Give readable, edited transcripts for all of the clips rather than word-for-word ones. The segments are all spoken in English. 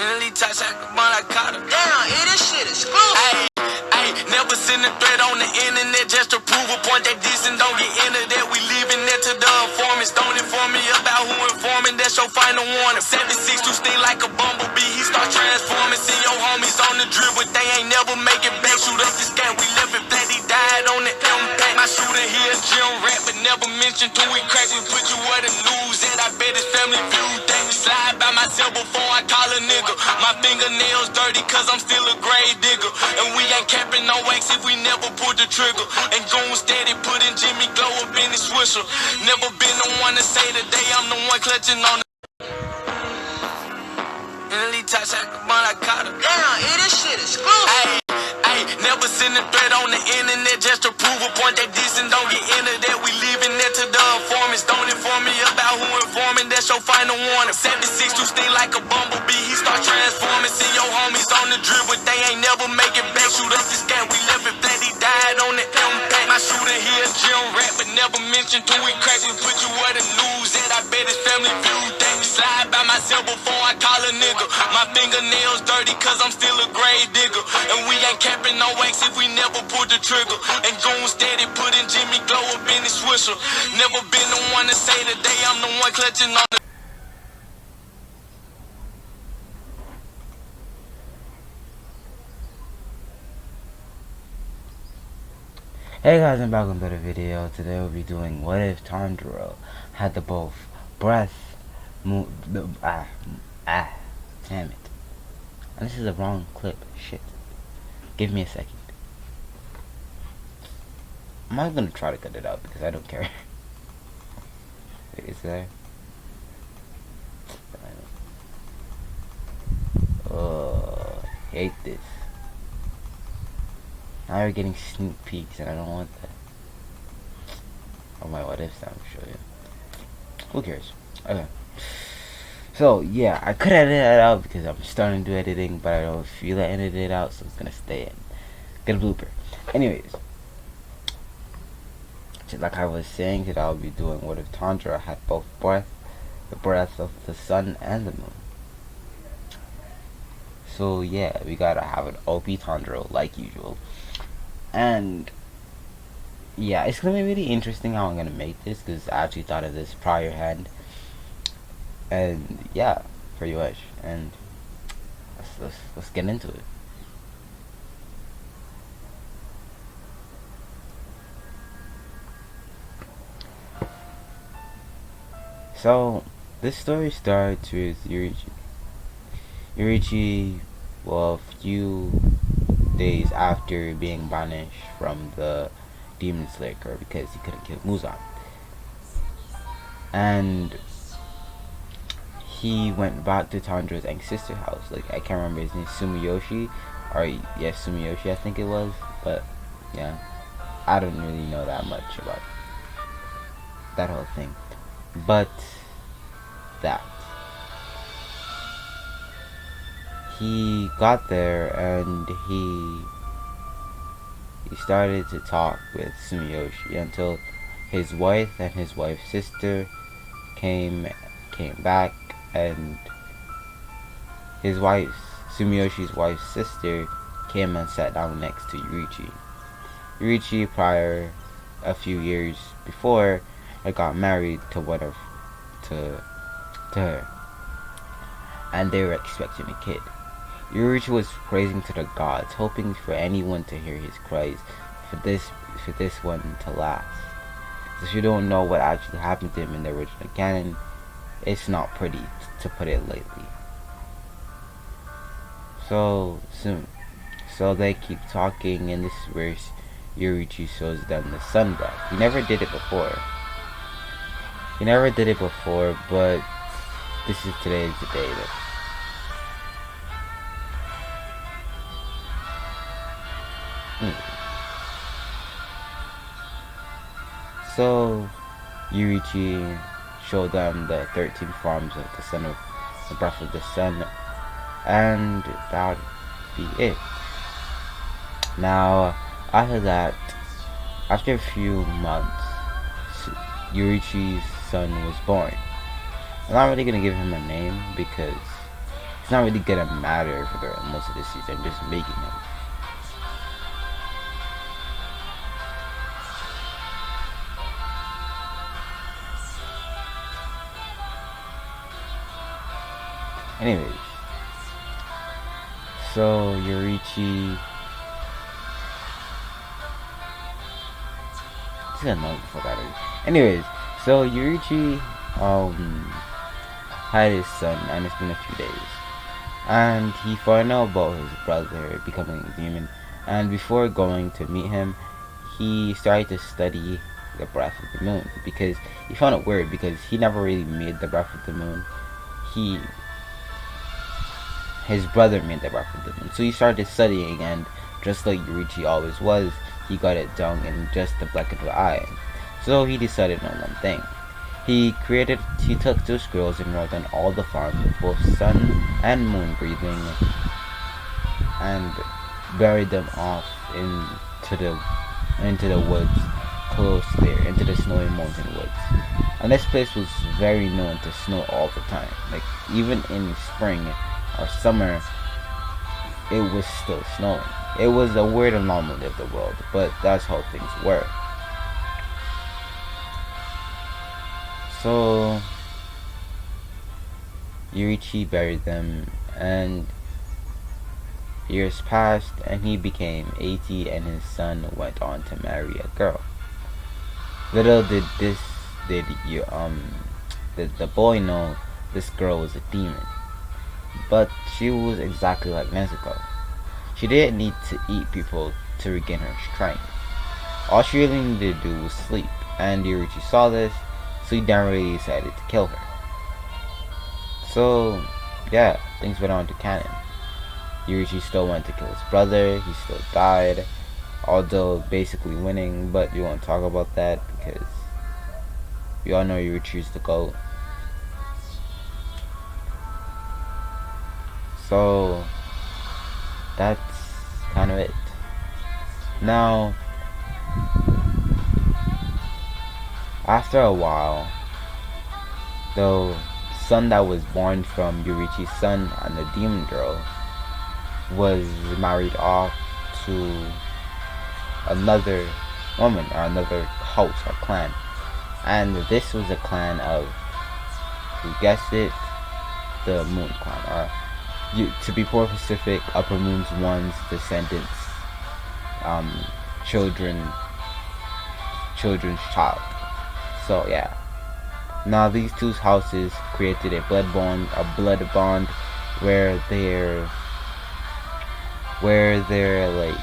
Damn, this shit is exclusive. Never send a threat on the internet just to prove a point that this and don't get into that. We leaving it to the informants. Don't inform me about who informing. That's your final warning. 76 to sting like a bumblebee. He start transforming. See your homies on the drip, but they ain't never make it back. Shoot up the scat. We left it flat. He died on the impact. My shooter here, gym rat, but never mentioned till we crack. We put you where the news at. I bet his family viewed that. Slide by myself before I call a nigga. My fingernails dirty cause I'm still a grave digger. And we ain't capping no wax if we never pulled the trigger. And goon steady putting Jimmy Glow up in his swisher. Never been the one to say today I'm the one clutching on the Damn, this shit is exclusive. Never send a threat on the internet just to prove a point that this and don't get into that. We leaving it to the informants. Don't inform me about who informing. That's your final warning. 76 to sting like a bumblebee. He start transforming. See your homies on the drip, but they ain't never make it back. Shoot up the scat. We left it flat. He died on the impact. My shooter here, gym rat, but never mentioned till we crack. We put you where the news at. I bet his family viewed that. Slide by myself before I call a nigga. My fingernails dirty cause I'm still a grave digger. And we ain't capping no wax if we never pulled the trigger. And goon steady putting Jimmy Glow up in his swisher. Never been the one to say today I'm the one clutching on the Hey guys, and welcome to the video. Today we'll be doing what if Tanjiro had the both breath, damn it. And this is the wrong clip. Shit. Give me a second. I'm not gonna try to cut it out because I don't care. Wait, is there? Oh, hate this. Now you're getting sneak peeks and I don't want that. Oh my, what ifs, I'm sure you. Who cares? Okay. So yeah, I could edit it out because I'm starting to do editing, but I don't feel like editing it out, so it's gonna stay in. Get a blooper. Anyways, just like I was saying, that I'll be doing what if Tanjiro had both the breath of the sun and the moon. So yeah, we gotta have an OP Tanjiro like usual. And yeah, it's gonna be really interesting how I'm gonna make this because I actually thought of this prior hand. And yeah, pretty much. And let's get into it. So this story starts with Yoriichi. Yoriichi, well, a few days after being banished from the Demon Slayer Corps because he couldn't kill Muzan. And he went back to Tanjiro's sister's house. Like, I can't remember his name, Sumiyoshi, or yes, Sumiyoshi I think it was, but yeah, I don't really know that much about that whole thing. But that he got there and he started to talk with Sumiyoshi until his wife and his wife's sister came back, and Sumiyoshi's wife's sister came and sat down next to Yoriichi. Yoriichi, a few years before, had got married to her, and they were expecting a kid. Yoriichi was praising to the gods, hoping for anyone to hear his cries, for this one to last. So if you don't know what actually happened to him in the original canon, it's not pretty, to put it lightly. So they keep talking, and this is where Yoriichi shows them the sun breath. He never did it before, but today is the day that. So Yoriichi showed them the 13 forms of the sun, of the breath of the sun, and that would be it. Now, after a few months, Yoriichi's son was born. I'm not really gonna give him a name because He's not really gonna matter for the most of the season. I'm just making him. Anyways, so Yoriichi. This is annoying before that. Anyways, so Yoriichi had his son, and it's been a few days, and he found out about his brother becoming a demon. And before going to meet him, he started to study the breath of the moon because he found it weird because he never really made the breath of the moon. His brother made the breath of the moon, so he started studying, and just like Yoriichi always was, he got it down in just the blink of an eye. So he decided on one thing. He took 2 scrolls and wrote on all the farms with both sun and moon breathing, and buried them off into the woods close there, into the snowy mountain woods. And this place was very known to snow all the time. Like, even in spring or summer, it was still snowing. It was a weird anomaly of the world, but that's how things were. So Yoriichi buried them, and years passed, and he became 80, and his son went on to marry a girl. Little did the boy know this girl was a demon, but she was exactly like Nezuko. She didn't need to eat people to regain her strength. All she really needed to do was sleep, and Yoriichi saw this, so he really decided to kill her. So, yeah, things went on to canon. Yoriichi still went to kill his brother, he still died, although basically winning, but we won't talk about that because we all know Yoriichi is the GOAT. So, that's kind of it. Now, after a while, the son that was born from Yoriichi's son and the demon girl was married off to another woman or another house or clan, and this was a clan of, you guessed it, the Moon Clan, or to be more specific, Upper Moon's one's descendants, children's child. So yeah. Now these 2 houses created a blood bond where they're like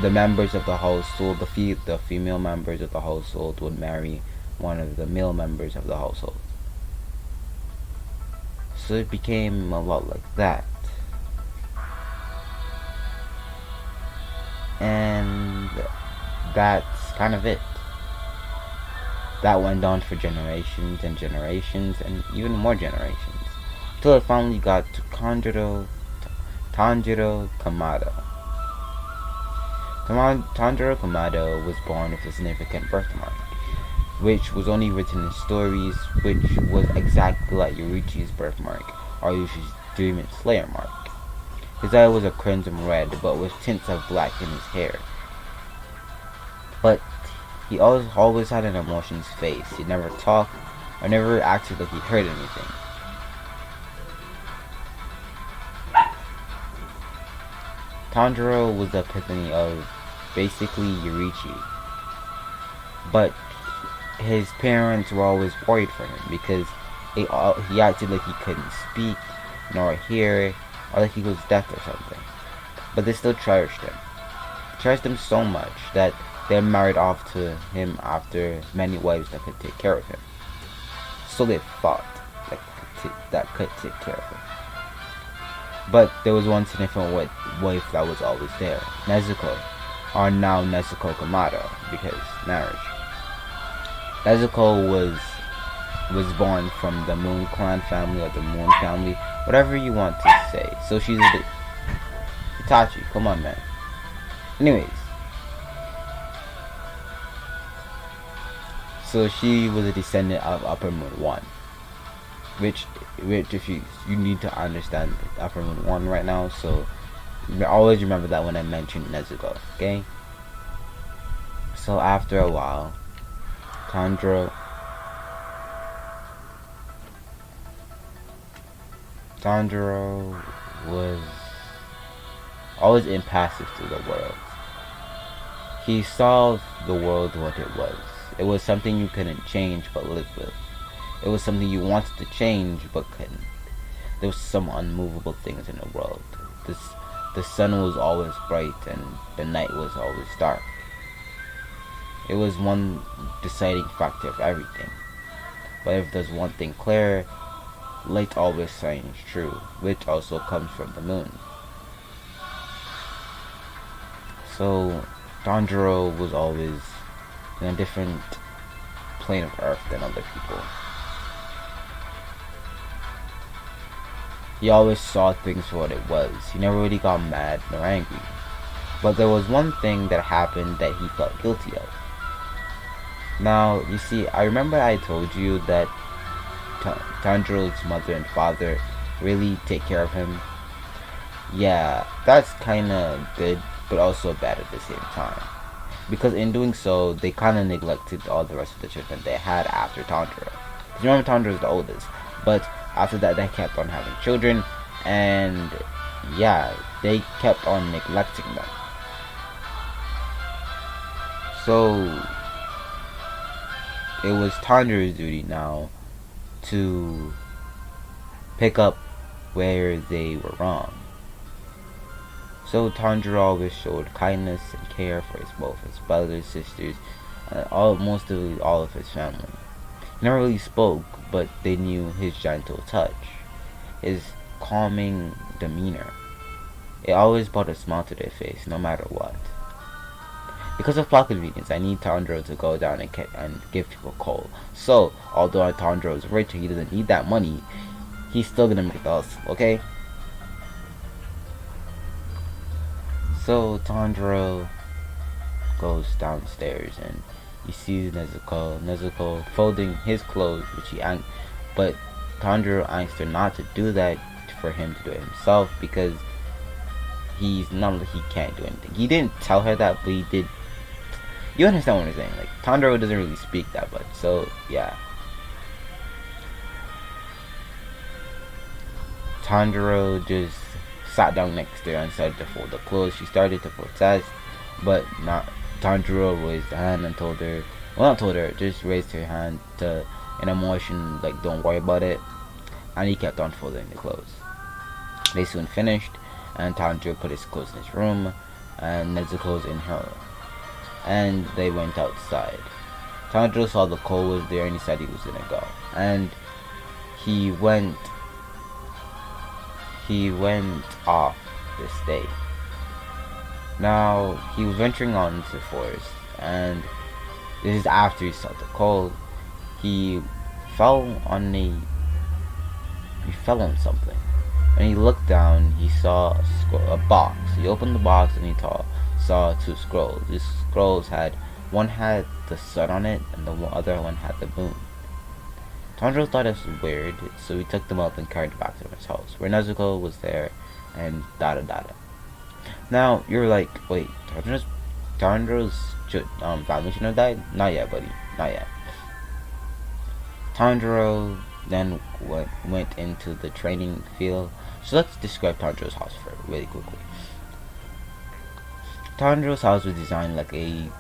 the members of the household, the female members of the household would marry one of the male members of the household. So it became a lot like that. And that's kind of it. That went on for generations and generations and even more generations, until it finally got to Tanjiro Kamado. Tanjiro Kamado was born with a significant birthmark, which was only written in stories, which was exactly like Yoriichi's birthmark, or Yoriichi's Demon Slayer mark. His eye was a crimson red, but with tints of black in his hair. But he always had an emotionless face. He never talked, or never acted like he heard anything. Tanjiro was the epiphany of basically Yoriichi, but his parents were always worried for him because he acted like he couldn't speak nor hear, or like he was deaf or something. But they still cherished him. Cherished him so much that they married off to him after many wives that could take care of him. So they thought that could take care of him. But there was one significant wife that was always there, Nezuko, or now Nezuko Kamado, because marriage. Nezuko was born from the Moon Clan family, or the Moon family, whatever you want to say. So she's a Itachi, come on man. Anyways, so she was a descendant of Upper Moon 1. which if you need to understand Upper Moon 1 right now, so always remember that when I mention Nezuko, okay? So after a while, Tanjiro was always impassive to the world. He saw the world what it was. It was something you couldn't change but live with. It was something you wanted to change but couldn't. There was some unmovable things in the world. The sun was always bright and the night was always dark. It was one deciding factor of everything. But if there's one thing clear, light always shines true, which also comes from the moon. So Tanjiro was always in a different plane of earth than other people. He always saw things for what it was. He never really got mad nor angry. But there was one thing that happened that he felt guilty of. Now, you see, I remember I told you that Tanjiro's mother and father really take care of him. Yeah, that's kinda good, but also bad at the same time. Because in doing so, they kinda neglected all the rest of the children they had after Tanjiro. Because remember, Tanjiro is the oldest, but after that they kept on having children, and yeah, they kept on neglecting them. So it was Tanjiro's duty now to pick up where they were wrong. So Tanjiro always showed kindness and care for both his brothers, sisters, and mostly all of his family. He never really spoke, but they knew his gentle touch, his calming demeanor. It always brought a smile to their face, no matter what. Because of plot convenience, I need Tanjiro to go down and give people coal. So, although Tanjiro is rich and he doesn't need that money, he's still gonna make the hustle, okay? So, Tanjiro goes downstairs and he sees Nezuko folding his clothes, but Tanjiro asked her not to do that, for him to do it himself, because he can't do anything. He didn't tell her that, but he did. You understand what I'm saying? Like, Tanjiro doesn't really speak that much, so yeah. Tanjiro just sat down next to her and started to fold the clothes. She started to protest, but Tanjiro raised her hand and just raised her hand to an emotion like, don't worry about it, and he kept on folding the clothes. They soon finished, and Tanjiro put his clothes in his room, and Nezuko's in her, and they went outside. Tanjiro saw the coal was there and he said he was gonna go, and he went off this day. Now, he was venturing on into the forest, and this is after he saw the coal. He fell on something. When he looked down, he saw a box. He opened the box and he saw two scrolls. These scrolls one had the sun on it, and the other one had the moon. Tanjiro thought this was weird, so he took them up and carried them back to his house, where Nezuko was there, and dada. Now, you're like, wait, Tanjiro's family shouldn't have died? Not yet, buddy. Not yet. Tanjiro then went into the training field. So let's describe Tanjiro's house really quickly. Tanjiro's house was designed like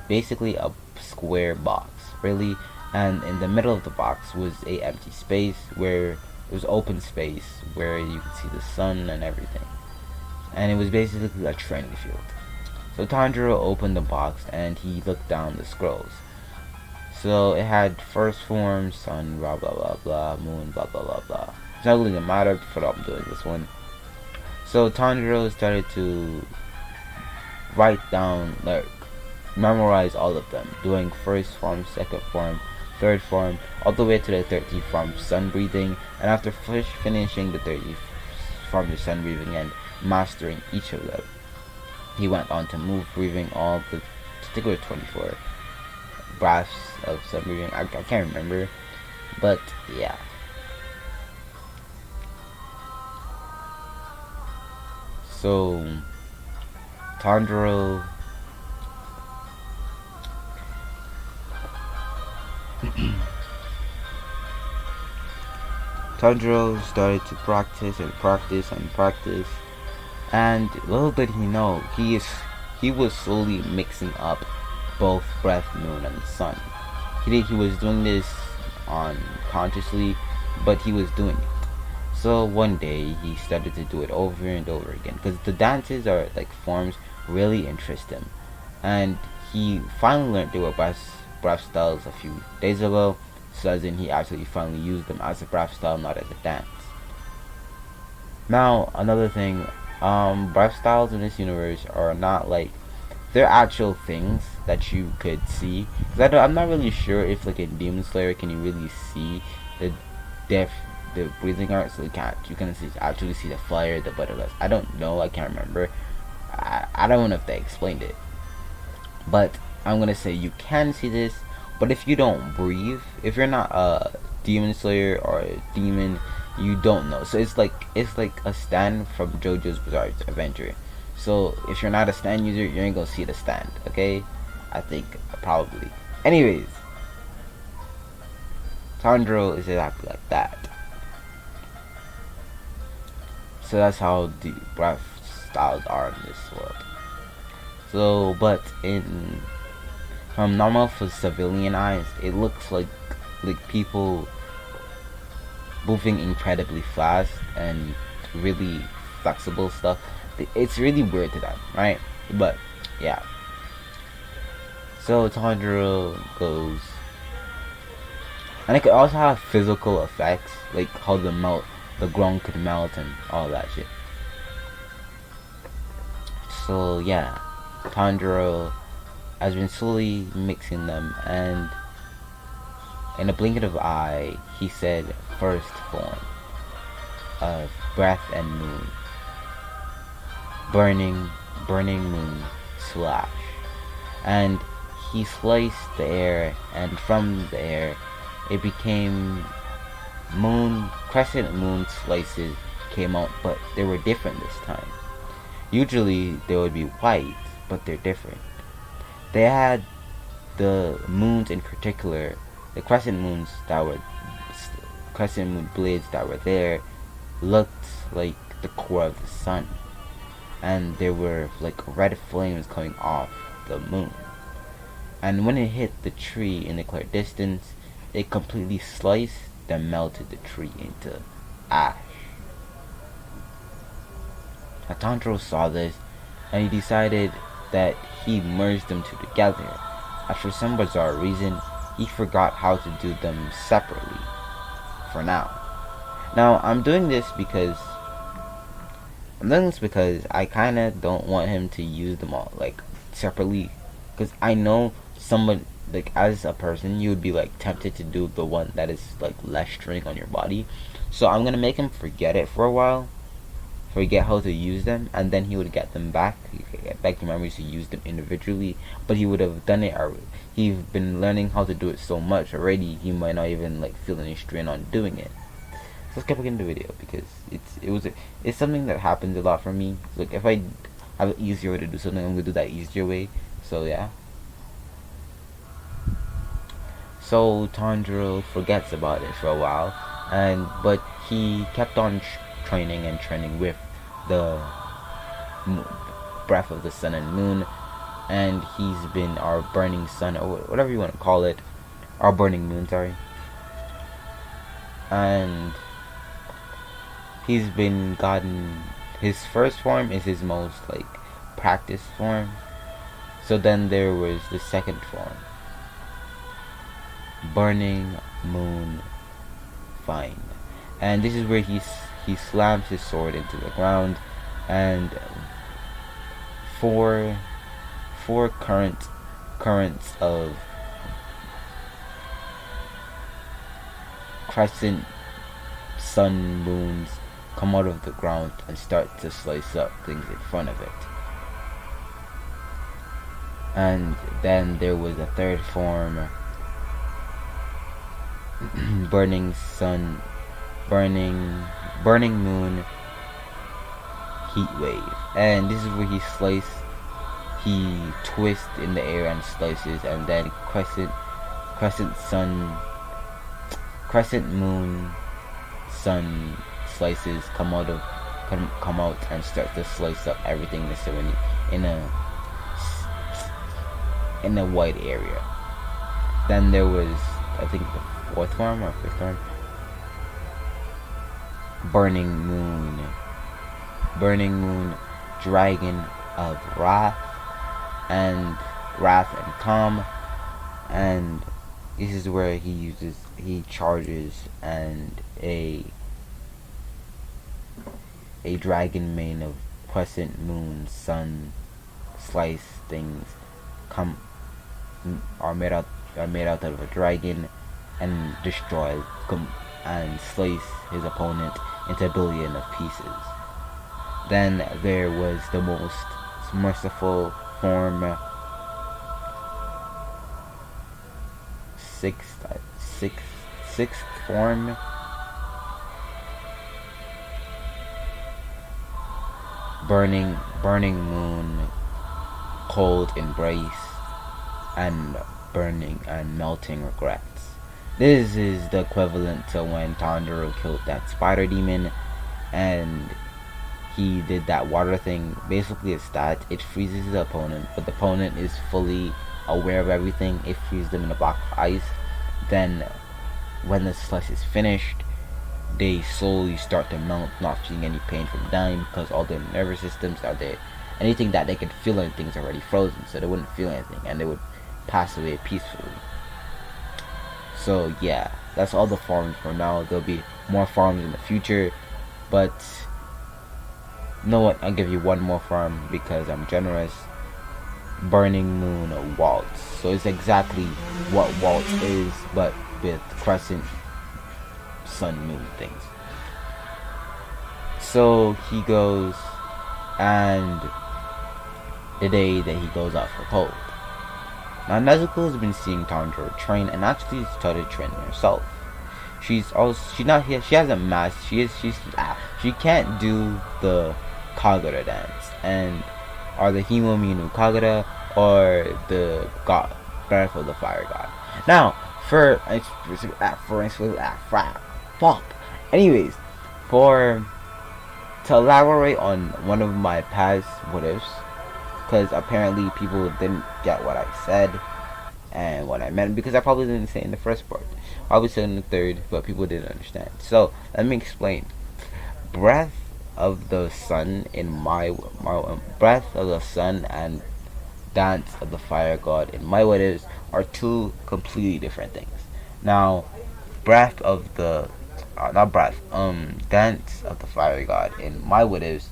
basically a square box, really, and in the middle of the box was a empty space where it was open space where you could see the sun and everything. And it was basically a training field. So Tanjiro opened the box and he looked down the scrolls. So it had first form, sun, blah blah blah blah, moon, blah blah blah blah. It's not really gonna matter for what I'm doing this one. So Tanjiro started to write down, like, memorize all of them, doing first form, second form, third form, all the way to the 13th form, sun breathing. And after finishing the 13th form of sun breathing and mastering each of them, he went on to move breathing all the particular 24 breaths of sun breathing. I can't remember, but yeah. So Tanjiro Tanjiro started to practice and practice and practice, and little did he know, he was slowly mixing up both breath, moon, and sun. He was doing this unconsciously, but he was doing it. So one day he started to do it over and over again, because the dances are like forms really interest him, and he finally learned they were breath styles a few days ago. So as in he actually finally used them as a breath style, not as a dance. Now another thing, breath styles in this universe are not like, they're actual things that you could see. Cause I'm not really sure if like in Demon Slayer can you really see the breathing art, so you can actually see the fire, the butterflies. I don't know, I can't remember. I don't know if they explained it, but I'm gonna say you can see this. But if you don't breathe, if you're not a Demon Slayer or a demon, you don't know. So it's like a stand from JoJo's Bizarre Adventure. So if you're not a stand user, you ain't gonna see the stand, okay? I think probably. Anyways, Tanjiro is exactly like that. So that's how the breath styles are in this world. So, but from normal for civilian eyes, it looks like people moving incredibly fast and really flexible stuff. It's really weird to them, right? But yeah. So Tanjiro goes, and it could also have physical effects, like how the ground could melt and all that shit. So yeah, Tanjiro has been slowly mixing them, and in a blink of an eye, he said first form of breath and moon. Burning moon slash. And he sliced the air, and from the air, it became crescent moon slices came out, but they were different this time. Usually they would be white, but they're different. They had the moons in particular, the crescent moon blades that were there looked like the core of the sun, and there were like red flames coming off the moon. And when it hit the tree in the clear distance, it completely sliced and melted the tree into ash. Tanjiro saw this, and he decided that he merged them two together, as for some bizarre reason, he forgot how to do them separately, for now. Now, I'm doing this because I kinda don't want him to use them all, like, separately, because I know someone, like, as a person, you would be, like, tempted to do the one that is, like, less strain on your body, so I'm gonna make him forget it for a while, forget how to use them, and then he would get them back. He could get back the memories to use them individually, but he would have done it already. He's been learning how to do it so much already, he might not even like feel any strain on doing it. So let's get back into the video, because it's something that happens a lot for me. Like if I have an easier way to do something, I'm gonna do that easier way. So yeah. So Tanjiro forgets about it for a while, but he kept on training with the breath of the sun and moon, and he's been our burning sun, or whatever you want to call it, our burning moon, sorry. And he's been gotten, his first form is his most like practiced form. So then there was the second form, burning moon find, and this is where he slams his sword into the ground, and four currents of crescent sun moons come out of the ground and start to slice up things in front of it. And then there was a third form, burning moon. heat wave, and this is where he twists in the air and slices, and then crescent moon sun slices come out and start to slice up everything in a wide area. Then there was, I think, the fourth form or fifth form, burning moon, dragon of wrath and calm, and this is where he charges, and a dragon mane of crescent moon sun slice things are made out of a dragon, and destroy and slice his opponent into a billion of pieces. Then there was the most merciful form, sixth form, burning moon, cold embrace, and burning and melting regrets. This is the equivalent to when Tanjiro killed that spider demon, and he did that water thing. Basically, it's that it freezes the opponent, but the opponent is fully aware of everything. It freezes them in a block of ice. Then, when the slice is finished, they slowly start to melt, not feeling any pain from dying, because all their nervous systems are there. Anything that they could feel, anything's already frozen, so they wouldn't feel anything, and they would pass away peacefully. So yeah, that's all the forms for now. There'll be more forms in the future, but you know what? I'll give you one more form because I'm generous. Burning moon waltz. So it's exactly what waltz is, but with crescent sun moon things. So he goes, and the day that he goes out for cold. Now Nezuko has been seeing Tanjiro train and actually started training herself. She hasn't mastered. She can't do the Kagura dance, and or the Himomino Kagura, or the god Breath of the Fire God. Now to elaborate on one of my past what ifs, because apparently people didn't get what I said and what I meant, because I probably didn't say it in the first part. I was saying in the third, but people didn't understand. So let me explain. Breath of the Sun in my Breath of the Sun and Dance of the Fire God in my what ifs are two completely different things. Now, Breath of the Dance of the Fire God in my what ifs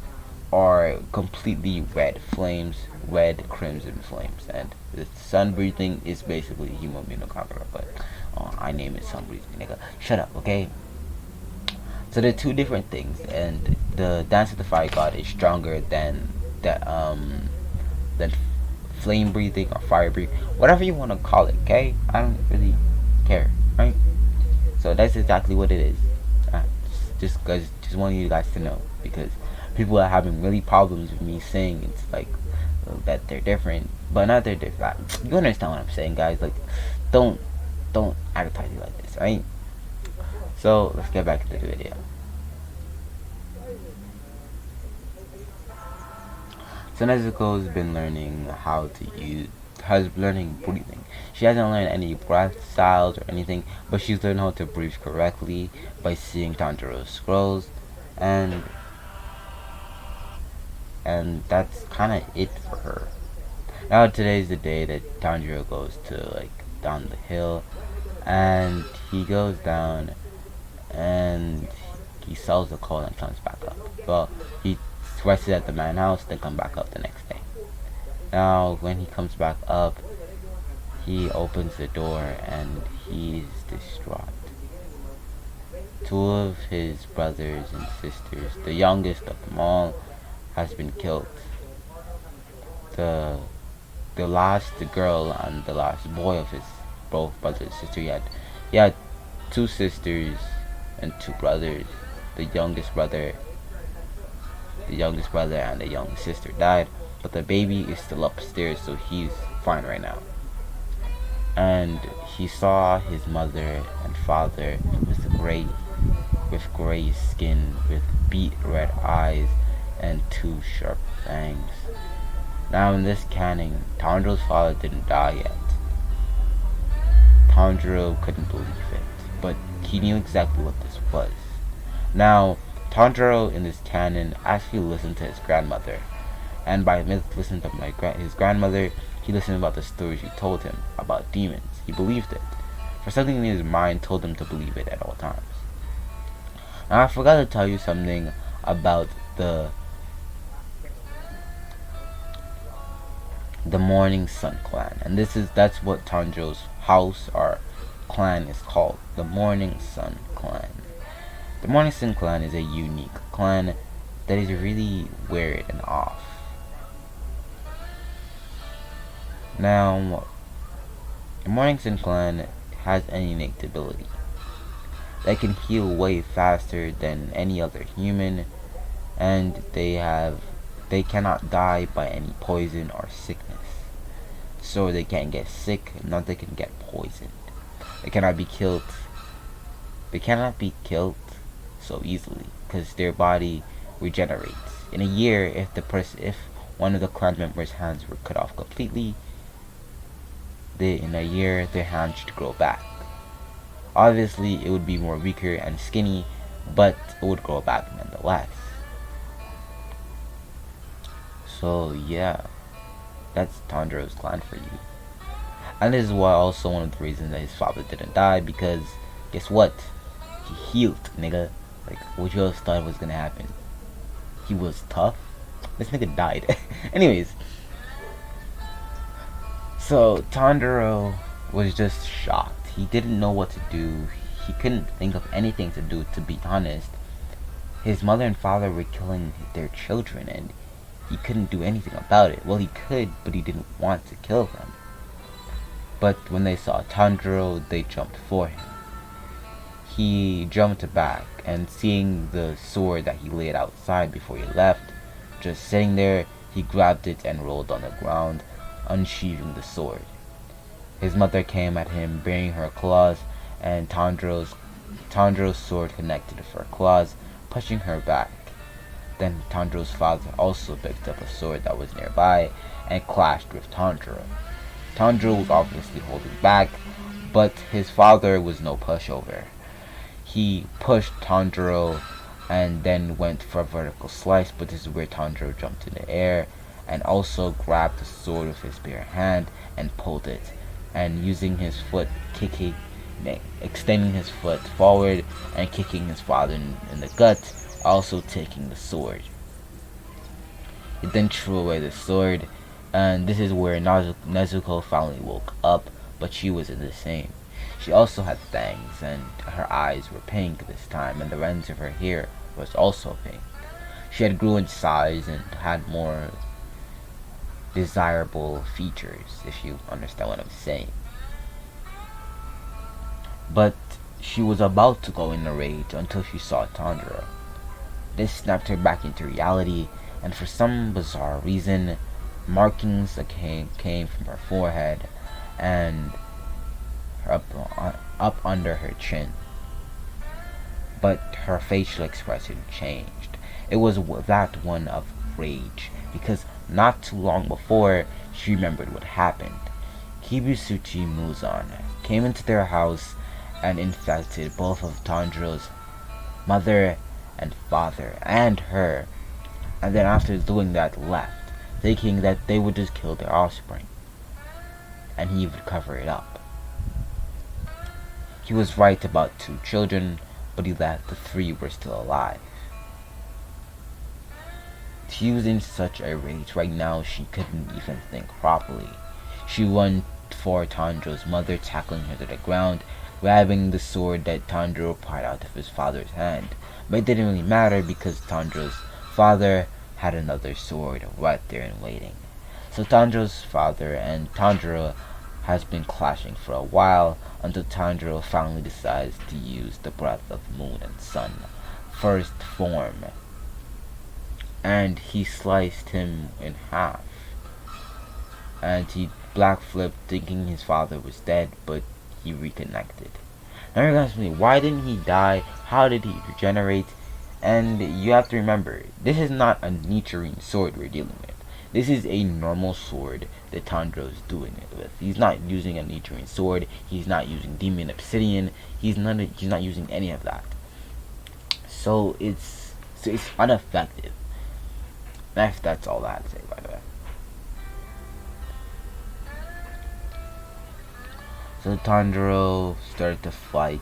are completely red flames, red crimson flames, and the sun breathing is basically Himomino Kagura, but I name it sun breathing, nigga. Shut up, okay? So they're two different things, and the Dance of the Fire God is stronger than flame breathing or fire breathing, whatever you want to call it, okay? I don't really care, right? So that's exactly what it is. Just want you guys to know, because people are having really problems with me saying it's like that they're different, but not they're different. You understand what I'm saying, guys? Like, don't advertise it like this, right? So let's get back to the video. So Nezuko's been learning learning breathing. She hasn't learned any breath styles or anything, but she's learned how to breathe correctly by seeing Tanjiro's scrolls, and that's kind of it for her. Now today's the day that Tanjiro goes to down the hill, and he goes down and he sells the coal and comes back up. Well, he rested at the man house, then come back up the next day. Now when he comes back up, he opens the door and he's distraught. Two of his brothers and sisters, the youngest of them all, has been killed. The girl and the last boy of his both brothers and sister. He had two sisters and two brothers. The youngest brother the youngest brother and the young sister died, but the baby is still upstairs, so he's fine right now. And he saw his mother and father with gray skin, with beet red eyes, and 2 sharp fangs. Now in this canon, Tanjiro's father didn't die yet. Tanjiro couldn't believe it, but he knew exactly what this was. Now, Tanjiro in this canon actually listened to his grandmother, and by listening to his grandmother, he listened about the stories she told him about demons. He believed it, for something in his mind told him to believe it at all times. Now, I forgot to tell you something about the Morning Sun clan, and that's what Tanjiro's house or clan is called, the Morning Sun clan. The Morning Sun clan is a unique clan that is really weird and off. Now, the Morning Sun clan has an innate ability. They can heal way faster than any other human, and they cannot die by any poison or sickness. So they can't get sick, nor they can get poisoned. They cannot be killed. They cannot be killed so easily because their body regenerates. In a year, if one of the clan members' hands were cut off completely, in a year their hand should grow back. Obviously, it would be more weaker and skinny, but it would grow back nonetheless. So yeah, that's Tanjiro's clan for you. And this is why also one of the reasons that his father didn't die, because guess what? He healed, nigga. Like, what you else thought was gonna happen? He was tough? This nigga died. Anyways, so Tanjiro was just shocked. He didn't know what to do. He couldn't think of anything to do, to be honest. His mother and father were killing their children, and he couldn't do anything about it. Well, he could, but he didn't want to kill them. But when they saw Tanjiro, they jumped for him. He jumped back, and seeing the sword that he laid outside before he left, just sitting there, he grabbed it and rolled on the ground, unsheathing the sword. His mother came at him, baring her claws, and Tanjiro's sword connected with her claws, pushing her back. Then Tanjiro's father also picked up a sword that was nearby and clashed with Tanjiro. Tanjiro was obviously holding back, but his father was no pushover. He pushed Tanjiro and then went for a vertical slice, but this is where Tanjiro jumped in the air and also grabbed the sword with his bare hand and pulled it, and using his foot extending his foot forward and kicking his father in the gut, also taking the sword. He then threw away the sword, and this is where Nezuko finally woke up, but she was in the same. She also had fangs, and her eyes were pink this time, and the ends of her hair was also pink. She had grew in size and had more desirable features, if you understand what I'm saying. But she was about to go in a rage until she saw Tanjiro. This snapped her back into reality, and for some bizarre reason, markings came from her forehead and up under her chin. But her facial expression changed. It was that one of rage, because not too long before, she remembered what happened. Kibutsuchi Muzan came into their house and infected both of Tanjiro's mother and father and her, and then after doing that left, thinking that they would just kill their offspring and he would cover it up. He was right about 2 children, but he left the 3 were still alive. She was in such a rage right now she couldn't even think properly. She ran for Tanjiro's mother, tackling her to the ground, grabbing the sword that Tanjiro pried out of his father's hand. But it didn't really matter because Tanjiro's father had another sword right there and waiting. So Tanjiro's father and Tanjiro has been clashing for a while until Tanjiro finally decides to use the breath of moon and sun, first form, and he sliced him in half. And he black flipped, thinking his father was dead, but he reconnected. Now you're gonna ask me, why didn't he die? How did he regenerate? And you have to remember, this is not a Nichiren sword we're dealing with. This is a normal sword that Tanjiro is doing it with. He's not using a Nichiren sword. He's not using Demon Obsidian. He's not using any of that. So it's ineffective. That's all I have to say, by the way. So Tanjiro started to fight,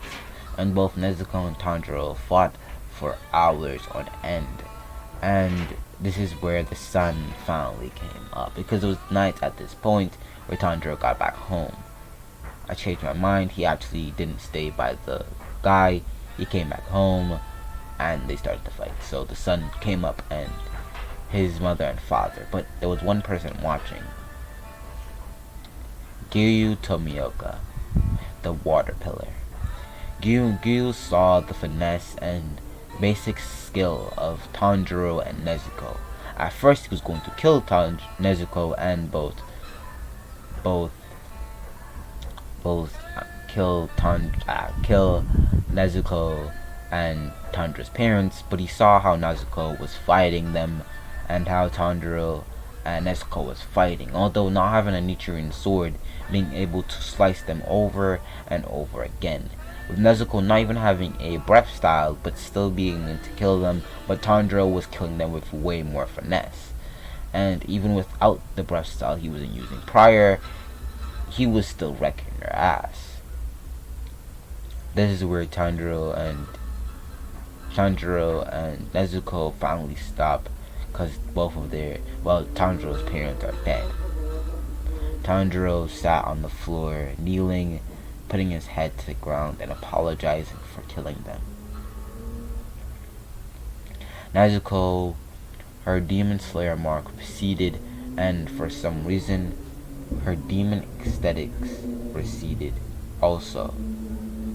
and both Nezuko and Tanjiro fought for hours on end. And this is where the sun finally came up, because it was night at this point where Tanjiro got back home. I changed my mind. He actually didn't stay by the guy. He came back home, and they started to fight. So the sun came up, and his mother and father, but there was one person watching. Tomioka, the water pillar. Gyu saw the finesse and basic skill of Tanjiro and Nezuko. At first he was going to kill Nezuko and kill Nezuko and Tanjiro's parents, but he saw how Nezuko was fighting them and how Tanjiro and Nezuko was fighting. Although not having a Nichiren sword, being able to slice them over and over again. With Nezuko not even having a breath style, but still being able to kill them, but Tanjiro was killing them with way more finesse. And even without the breath style he wasn't using prior, he was still wrecking their ass. This is where Tanjiro and Nezuko finally stop, because Tanjiro's parents are dead. Tanjiro sat on the floor, kneeling, putting his head to the ground and apologizing for killing them. Nezuko, her demon slayer mark receded, and for some reason, her demon aesthetics receded also.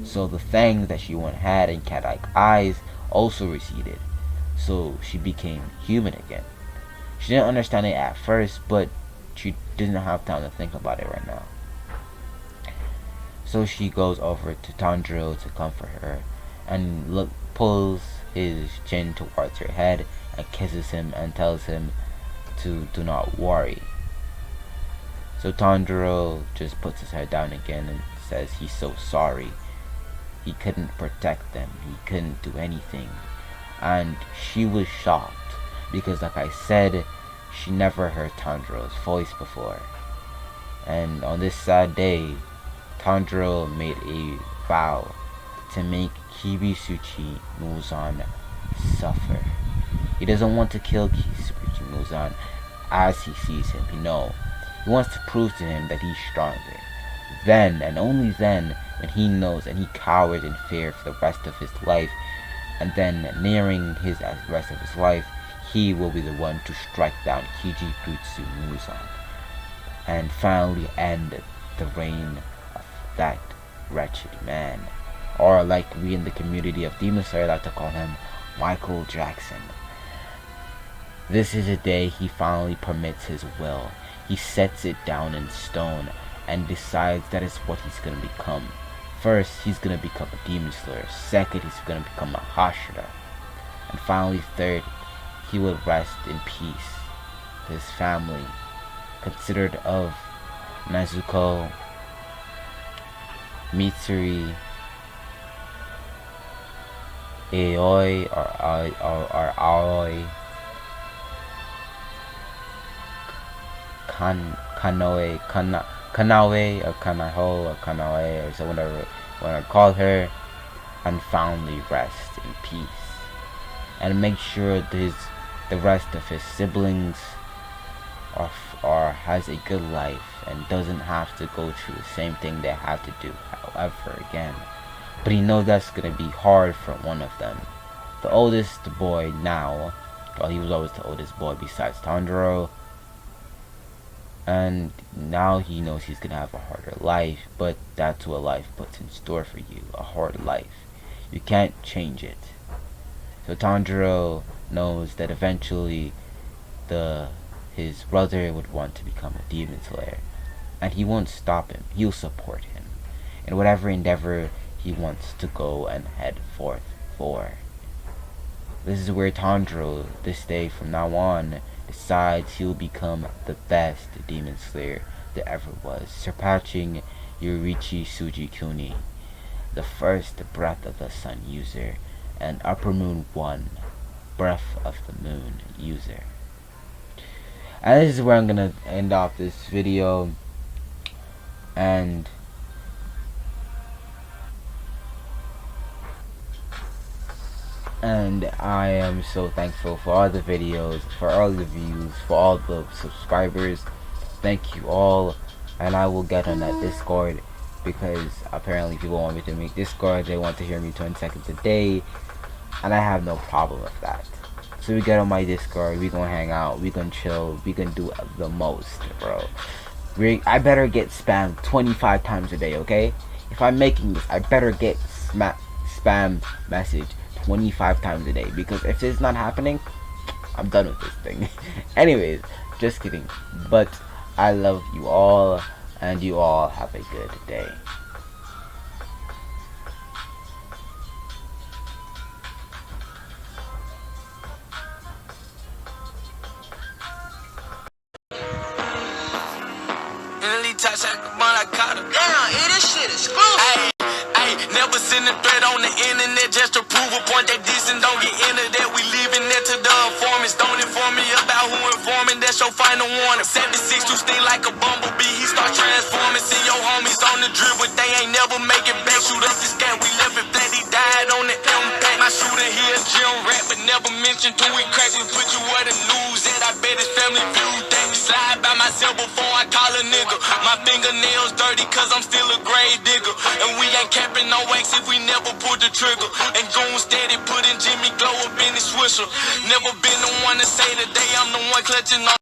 So the fangs that she once had and cat-like eyes also receded. So she became human again. She didn't understand it at first, but she didn't have time to think about it right now. So she goes over to Tanjiro to comfort her, and pulls his chin towards her head and kisses him and tells him to do not worry. So Tanjiro just puts his head down again and says he's so sorry. He couldn't protect them. He couldn't do anything. And she was shocked, because like I said, she never heard Tanjiro's voice before. And on this sad day, Tanjiro made a vow to make Kibisuchi Muzan suffer. He doesn't want to kill Kibisuchi Muzan as he sees him. He wants to prove to him that he's stronger. Then, and only then, when he knows and he cowers in fear for the rest of his life, and then nearing the rest of his life, he will be the one to strike down Kijibutsu Muzan and finally end the reign of that wretched man. Or like we in the community of Demon Slayer like to call him, Michael Jackson. This is a day he finally permits his will. He sets it down in stone and decides that is what he's going to become. First, he's going to become a Demon Slayer. Second, he's going to become a Hashira. And finally, third, he will rest in peace. His family, considered of Nezuko, Mitsuri, Aoi or Aoi, Kanawe or Kanaho or Kanawe or so whatever you want to call her, and finally rest in peace. And make sure that the rest of his siblings has a good life and doesn't have to go through the same thing they have to do however again. But he knows that's gonna be hard for one of them. The oldest boy now, well, he was always the oldest boy besides Tanjiro, and now he knows he's gonna have a harder life, but that's what life puts in store for you, a hard life. You can't change it. So Tanjiro knows that eventually his brother would want to become a demon slayer, and he won't stop him. He'll support him in whatever endeavor he wants to go and head forth for. This is where Tanjiro, this day from now on, decides he'll become the best demon slayer there ever was, surpassing Yoriichi Sujikuni, the first Breath of the Sun user, and Upper Moon 1, Breath of the Moon user. And this is where I'm gonna end off this video, and I am so thankful for all the videos, for all the views, for all the subscribers. Thank you all, and I will get on that Discord, because apparently people want me to make Discord. They want to hear me 20 seconds a day, and I have no problem with that. So we get on my Discord, we gonna hang out, we gonna chill, we gonna do the most, bro. I better get spammed 25 times a day, okay? If I'm making this, I better get spam message 25 times a day, because if it's not happening, I'm done with this thing. Anyways, just kidding. But I love you all, and you all have a good day. Damn, this shit is exclusive. Never send a threat on the internet just to prove a point that decent. Don't get into that. We leaving that to the informants. Don't inform me about who informing. That's your final warning. 76 to sting like a bumblebee. He start transforming. See your homies on the drip, but they ain't never make it back. Shoot up the scan. We left it flat. He died on the impact. My shooter here gym rat, but never mentioned till we crack. We put you where the news at. I bet his family viewed that. Slide by myself before I call a nigga. My fingernails dirty cause I'm still a grave digger. And we ain't capping no wax if we never pull the trigger. And goon steady putting Jimmy Glow up in his swisher. Never been the one to say today I'm the one clutching on the